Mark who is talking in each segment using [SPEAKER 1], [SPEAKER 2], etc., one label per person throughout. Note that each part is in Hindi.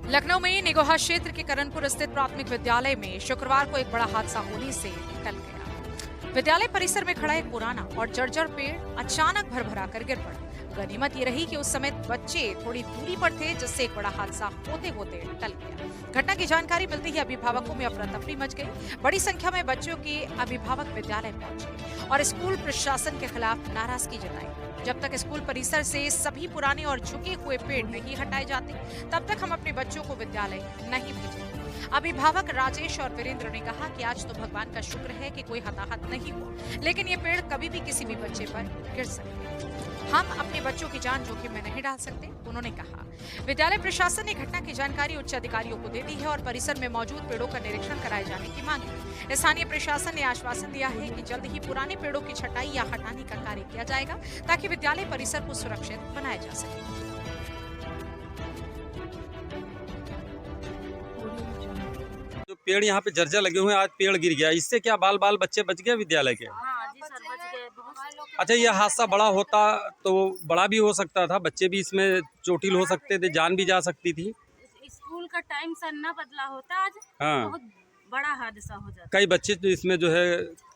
[SPEAKER 1] लखनऊ में निगोहा क्षेत्र के करणपुर स्थित प्राथमिक विद्यालय में शुक्रवार को एक बड़ा हादसा होने से टल गया। विद्यालय परिसर में खड़ा एक पुराना और जर्जर पेड़ अचानक भरभरा कर गिर पड़ा। गनीमत ये रही कि उस समय बच्चे थोड़ी दूरी पर थे, जिससे एक बड़ा हादसा होते होते टल गया। घटना की जानकारी मिलते ही अभिभावकों में अफरा तफरी मच गई। बड़ी संख्या में बच्चों के अभिभावक विद्यालय पहुंचे और स्कूल प्रशासन के खिलाफ नाराजगी जताई। जब तक स्कूल परिसर से सभी पुराने और झुके हुए पेड़ नहीं हटाए जाते, तब तक हम अपने बच्चों को विद्यालय नहीं भेजेंगे। अभिभावक राजेश और वीरेंद्र ने कहा कि आज तो भगवान का शुक्र है कि कोई हताहत नहीं हुआ, लेकिन ये पेड़ कभी भी किसी भी बच्चे पर गिर सकते हैं। हम अपने बच्चों की जान जोखिम में नहीं डाल सकते, उन्होंने कहा। विद्यालय प्रशासन ने घटना की जानकारी उच्च अधिकारियों को दे दी है और परिसर में मौजूद पेड़ों का निरीक्षण कराए जाने की मांग की। स्थानीय प्रशासन ने आश्वासन दिया है कि जल्द ही पुराने पेड़ों की छटाई या हटाने का कार्य किया जाएगा, ताकि विद्यालय परिसर को सुरक्षित बनाया जा सके।
[SPEAKER 2] जो पेड़ यहाँ पे जर्जर लगे हुए हैं, आज पेड़ गिर गया, इससे क्या बाल बाल बच्चे बच गए विद्यालय के?
[SPEAKER 3] हाँ जी सर, बच गए बहुत।
[SPEAKER 2] अच्छा, ये हादसा बड़ा होता तो बड़ा भी हो सकता था, बच्चे भी इसमें चोटिल हो सकते थे, जान भी जा सकती थी।
[SPEAKER 3] स्कूल का टाइम सर ना बदला होता आज,
[SPEAKER 2] हाँ,
[SPEAKER 3] बहुत बड़ा हादसा हो जाता।
[SPEAKER 2] कई बच्चे तो इसमें जो है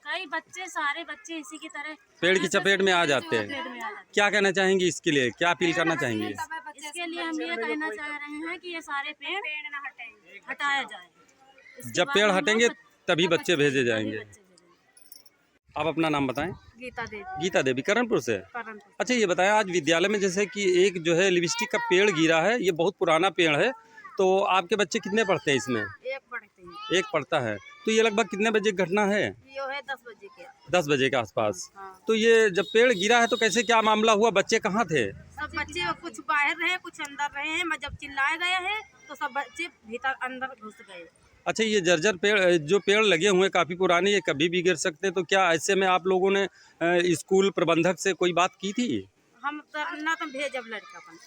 [SPEAKER 3] कई बच्चे, सारे बच्चे इसी की तरह
[SPEAKER 2] पेड़ की चपेट में आ जाते हैं।
[SPEAKER 3] पेड़ में आ जाते
[SPEAKER 2] क्या कहना चाहेंगी इसके लिए, क्या अपील करना चाहेंगे?
[SPEAKER 3] हैं। इसके लिए हम ये कहना चाह रहे हैं कि ये सारे पेड़ हटाया जाए। इसके
[SPEAKER 2] जब
[SPEAKER 3] बाद
[SPEAKER 2] पेड़
[SPEAKER 3] हम
[SPEAKER 2] हटेंगे
[SPEAKER 3] लोग
[SPEAKER 2] तभी बच्चे भेजे जाएंगे।
[SPEAKER 3] बच्चे भेजेंगे।
[SPEAKER 2] आप अपना नाम बताएं।
[SPEAKER 3] गीता देवी,
[SPEAKER 2] गीता देवी, करणपुर से।
[SPEAKER 3] करणपुर।
[SPEAKER 2] अच्छा, ये बताएं, आज विद्यालय में जैसे कि एक जो है लिपस्टिक का पेड़ गिरा है, ये बहुत पुराना पेड़ है, तो आपके बच्चे कितने पढ़ते हैं इसमें?
[SPEAKER 3] एक पढ़ते हैं।
[SPEAKER 2] एक पढ़ता है। तो ये लगभग कितने बजे की घटना है?
[SPEAKER 3] यो है 10 बजे के।
[SPEAKER 2] 10 बजे के आसपास।
[SPEAKER 3] हाँ।
[SPEAKER 2] तो ये जब पेड़ गिरा है तो कैसे, क्या मामला हुआ, बच्चे कहाँ थे?
[SPEAKER 3] सब बच्चे कुछ बाहर रहे, कुछ अंदर रहे हैं। मैं जब चिल्लाए गए हैं तो सब बच्चे भीतर अंदर घुस गए।
[SPEAKER 2] अच्छा, ये जर्जर पेड़, जो पेड़ लगे हुए हैं काफी पुराने, ये कभी भी गिर सकते हैं, तो क्या ऐसे में आप लोगों ने स्कूल प्रबंधक से कोई बात की थी?
[SPEAKER 3] हम ना तो भेजब लड़का अपन।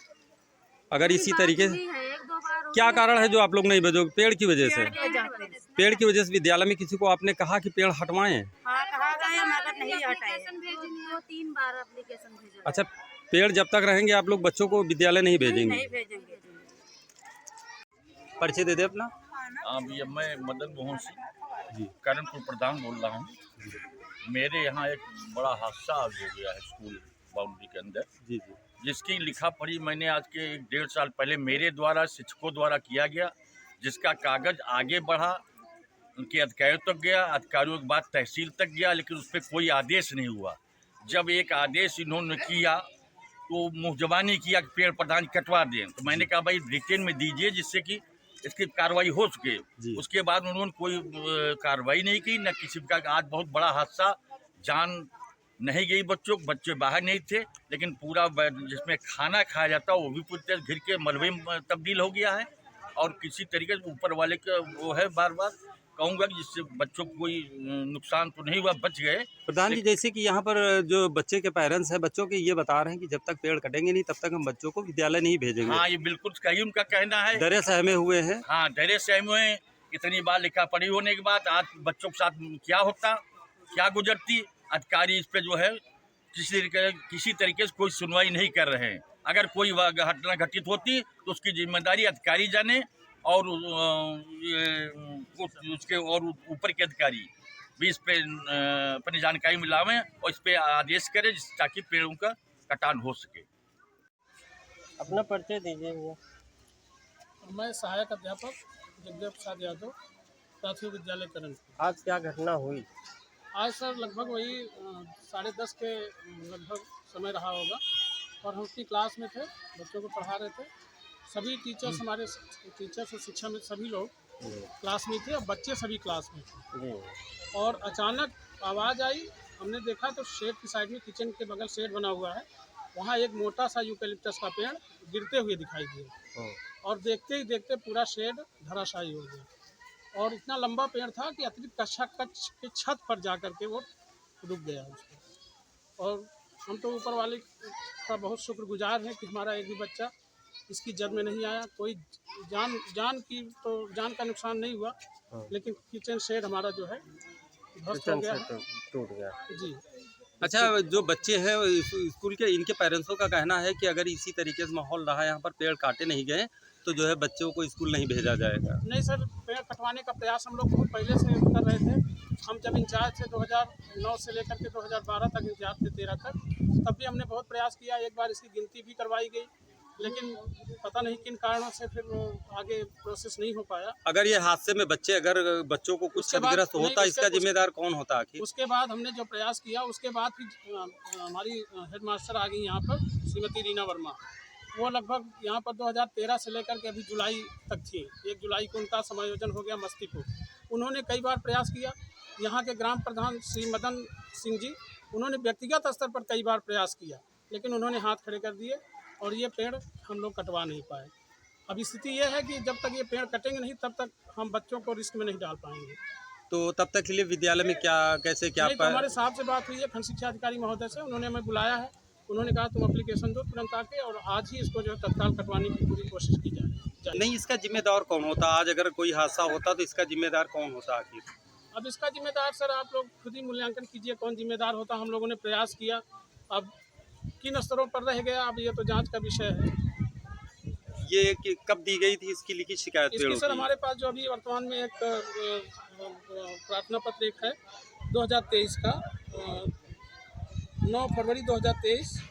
[SPEAKER 2] अगर इसी तरीके से,
[SPEAKER 3] एक दो बार
[SPEAKER 2] क्या कारण है जो आप लोग नहीं भेजोगे? पेड़ की वजह से?
[SPEAKER 3] पेड़
[SPEAKER 2] पेड़ की वजह से विद्यालय में किसी को आपने कहा कि पेड़ हटवाएं?
[SPEAKER 3] हाँ, कहा गया मगर नहीं हटाए। 2-3 बार एप्लीकेशन भेजा।
[SPEAKER 2] अच्छा, पेड़ जब तक रहेंगे आप लोग बच्चों को विद्यालय नहीं भेजेंगे?
[SPEAKER 3] नहीं भेजेंगे।
[SPEAKER 2] परिचय दे दे अपना।
[SPEAKER 4] हाँ भैया, मैं मदन मोहन सिंह जी, करणपुर प्रधान बोल रहा हूँ। मेरे यहाँ एक बड़ा हादसा आज हो गया है स्कूल बाउंड्री के अंदर,
[SPEAKER 2] जी जी,
[SPEAKER 4] जिसकी लिखा पढ़ी मैंने आज के 1.5 साल पहले मेरे द्वारा, शिक्षकों द्वारा किया गया, जिसका कागज आगे बढ़ा, उनके अधिकारियों तक गया, अधिकारियों के बाद तहसील तक गया, लेकिन उस पर कोई आदेश नहीं हुआ। जब एक आदेश इन्होंने किया तो मुँह जबानी किया कि पेड़ प्रधान कटवा दें, तो मैंने कहा भाई रिटेन में दीजिए जिससे कि इसकी कार्रवाई हो सके। उसके बाद उन्होंने कोई कार्रवाई नहीं की, न किसी का। आज बहुत बड़ा हादसा, जान नहीं गई बच्चों, बच्चे बाहर नहीं थे, लेकिन पूरा जिसमें खाना खाया जाता वो भी पूरी तरह घिर के मलबे में तब्दील हो गया है। और किसी तरीके से ऊपर वाले का वो है, बार बार कहूँगा कि जिससे बच्चों को कोई नुकसान तो नहीं हुआ, बच गए।
[SPEAKER 2] प्रधान जी, जैसे कि यहाँ पर जो बच्चे के पेरेंट्स हैं, बच्चों के ये बता रहे हैं कि जब तक पेड़ कटेंगे नहीं तब तक हम बच्चों को विद्यालय नहीं भेजेंगे।
[SPEAKER 4] हाँ, ये बिल्कुल सही उनका कहना है।
[SPEAKER 2] डरे सहमे हुए हैं।
[SPEAKER 4] हाँ, डरे सहमे हुए हैं। इतनी बार लिखा पढ़ी होने के बाद आज बच्चों के साथ क्या होता, क्या गुजरती। अधिकारी इस पे जो है किसी तरीके से कोई सुनवाई नहीं कर रहे हैं। अगर कोई घटना घटित होती तो उसकी जिम्मेदारी अधिकारी जाने, और उसके और ऊपर के अधिकारी भी इस पे अपनी जानकारी मिलावें और इस पे आदेश करें, ताकि पेड़ों का कटान हो सके।
[SPEAKER 5] अपना परिचय दीजिए भैया।
[SPEAKER 6] मैं सहायक अध्यापक जगदेव प्रसाद यादव, प्राथमिक विद्यालय करणपुर।
[SPEAKER 5] आज क्या घटना हुई?
[SPEAKER 6] आज सर लगभग वही 10:30 के लगभग समय रहा होगा, और हम अपनी क्लास में थे, बच्चों को पढ़ा रहे थे। सभी टीचर्स, हमारे टीचर्स और शिक्षा में सभी लोग क्लास में थे और बच्चे सभी क्लास में थे। और अचानक आवाज़ आई, हमने देखा तो शेड की साइड में, किचन के बगल शेड बना हुआ है, वहाँ एक मोटा सा यूकेलिप्टस का पेड़ गिरते हुए दिखाई दिया। और देखते ही देखते पूरा शेड धराशायी हो गया। और इतना लंबा पेड़ था कि अतिरिक्त कक्षा कक्ष की छत पर जा कर के वो रुक गया उसको। और हम तो ऊपर वाले का बहुत शुक्रगुजार हैं कि हमारा एक भी बच्चा इसकी जद में नहीं आया। कोई जान का नुकसान नहीं हुआ, लेकिन किचन शेड हमारा जो है ध्वस्त हो गया,
[SPEAKER 5] टूट गया
[SPEAKER 6] जी।
[SPEAKER 2] अच्छा, जो बच्चे हैं स्कूल के, इनके पेरेंट्सों का कहना है कि अगर इसी तरीके से माहौल रहा, यहाँ पर पेड़ काटे नहीं गए तो जो है बच्चों को स्कूल नहीं भेजा जाएगा।
[SPEAKER 6] नहीं सर, पेड़ कटवाने का प्रयास हम लोग बहुत पहले से कर रहे थे। हम जब इंचार्ज थे 2009 से लेकर के 2012 तक इंचार्ज थे, 13 तक, तब भी हमने बहुत प्रयास किया। एक बार इसकी गिनती भी करवाई गई, लेकिन पता नहीं किन कारणों से फिर आगे प्रोसेस नहीं हो पाया।
[SPEAKER 2] अगर ये हादसे में बच्चों को कुछ
[SPEAKER 6] उसके बाद-
[SPEAKER 2] क्षतिग्रस्त
[SPEAKER 6] नहीं,
[SPEAKER 2] होता, इसका
[SPEAKER 6] उसके-
[SPEAKER 2] जिम्मेदार कौन होता आखिर?
[SPEAKER 6] उसके बाद हमने जो प्रयास किया, उसके बाद फिर हमारी हेड मास्टर आ गई यहाँ पर, श्रीमती रीना वर्मा। वो लगभग यहाँ पर 2013 से लेकर के अभी जुलाई तक थी। 1 जुलाई को उनका समायोजन हो गया मस्तीपुर। उन्होंने कई बार प्रयास किया। यहाँ के ग्राम प्रधान श्री मदन सिंह जी, उन्होंने व्यक्तिगत स्तर पर कई बार प्रयास किया, लेकिन उन्होंने हाथ खड़े कर दिए और ये पेड़ हम लोग कटवा नहीं पाए। अब स्थिति ये है कि जब तक ये पेड़ कटेंगे नहीं, तब तक हम बच्चों को रिस्क में नहीं डाल पाएंगे।
[SPEAKER 2] तो तब तक के लिए विद्यालय में क्या
[SPEAKER 6] नहीं, तो हमारे साहब से बात हुई है, खंड शिक्षा अधिकारी महोदय से, उन्होंने हमें बुलाया है। उन्होंने कहा तुम एप्लीकेशन दो तुरंत आके, और आज ही इसको जो है तत्काल कटवाने की पूरी कोशिश की जाए।
[SPEAKER 2] नहीं, इसका जिम्मेदार कौन होता? आज अगर कोई हादसा होता तो इसका जिम्मेदार कौन होता आखिर?
[SPEAKER 6] अब इसका जिम्मेदार सर आप लोग खुद ही मूल्यांकन कीजिए कौन जिम्मेदार होता। हम लोगों ने प्रयास किया, अब किन स्तरों पर रह गया, अब ये तो जांच का विषय है।
[SPEAKER 2] ये कि कब दी गई थी इसकी लिखित शिकायत?
[SPEAKER 6] इसकी
[SPEAKER 2] पेड़ों
[SPEAKER 6] सर
[SPEAKER 2] की?
[SPEAKER 6] हमारे पास जो अभी वर्तमान में एक प्रार्थना पत्र एक है 2023 का, 9 फरवरी 2023,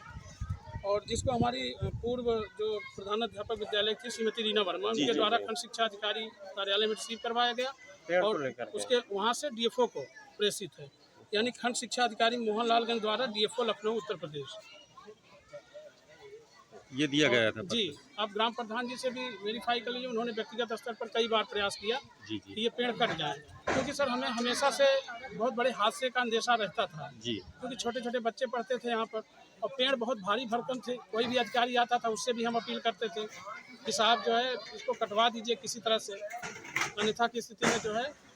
[SPEAKER 6] और जिसको हमारी पूर्व जो प्रधानाध्यापक विद्यालय थी श्रीमती रीना वर्मा,
[SPEAKER 2] जी,
[SPEAKER 6] उनके
[SPEAKER 2] जी,
[SPEAKER 6] द्वारा
[SPEAKER 2] जी।
[SPEAKER 6] खंड शिक्षा अधिकारी कार्यालय में रिसीव करवाया गया
[SPEAKER 5] पेड़ को
[SPEAKER 6] और
[SPEAKER 5] लेकर के।
[SPEAKER 6] उसके वहाँ से डीएफओ को प्रेषित है, यानी खंड शिक्षा अधिकारी मोहनलालगंज द्वारा डीएफओ लखनऊ उत्तर प्रदेश।
[SPEAKER 2] ये दिया गया था
[SPEAKER 6] जी, आप ग्राम प्रधान जी से भी वेरीफाई कर लीजिए। उन्होंने व्यक्तिगत स्तर पर कई बार प्रयास किया
[SPEAKER 2] जी
[SPEAKER 6] कि
[SPEAKER 2] जी
[SPEAKER 6] ये पेड़ कट जाए, क्योंकि सर हमें हमेशा से बहुत बड़े हादसे का अंदेशा रहता था,
[SPEAKER 2] जी।
[SPEAKER 6] क्योंकि छोटे छोटे बच्चे पढ़ते थे यहाँ पर और पेड़ बहुत भारी भरकम थे। कोई भी अधिकारी आता था उससे भी हम अपील करते थे कि साहब जो है इसको कटवा दीजिए किसी तरह से, अन्यथा की स्थिति में जो है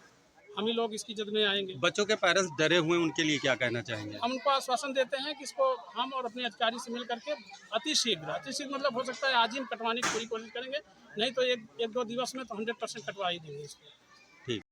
[SPEAKER 6] हम ही लोग इसकी जद में आएंगे।
[SPEAKER 2] बच्चों के पेरेंट्स डरे हुए, उनके लिए क्या कहना चाहेंगे?
[SPEAKER 6] हम उनको आश्वासन देते हैं कि इसको हम और अपने अधिकारी से मिल करके अति शीघ्र मतलब हो सकता है आज ही हम कटवाने की पूरी कोशिश करेंगे, नहीं तो एक 2 दिवस में तो 100% कटवा ही देंगे इसको।